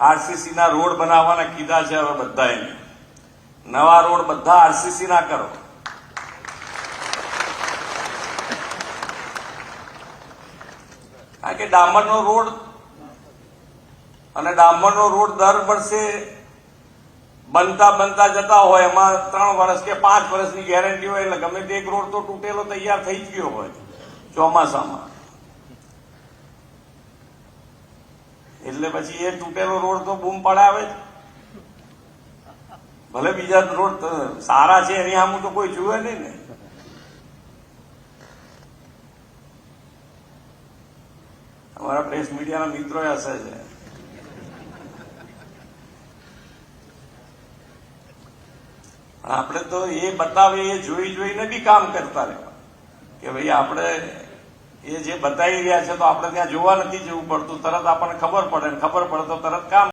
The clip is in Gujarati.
આરસીસી ના રોડ બનાવવાના કીધા છે હવે બધાએ નવા રોડ બધા આરસીસી ના કરો કારણ કે ડામરનો રોડ અને ડામરનો રોડ દર વર્ષે બનતા જતા હોય એમાં 3 વર્ષ કે 5 વર્ષની ગેરંટી હોય એટલે ગમે તે એક રોડ તો તૂટેલો તૈયાર થઈ જ ગયો હોય ચોમાસામાં એટલે પછી એ તૂટેલો રોડ તો બૂમ પડાવે જ ભલે બીજા રોડ સારા છે એની સામું તો કોઈ જુએ નહીં ને અમારા પ્રેસ મીડિયાના મિત્રો હશે છે આપણે તો એ બતાવે એ જોઈને બી કામ કરતા રહેવા કે ભાઈ આપણે એ જે બતાવી રહ્યા છે તો આપણે ત્યાં જોવા નથી જવું પડતું તરત આપણને ખબર પડે તો તરત કામ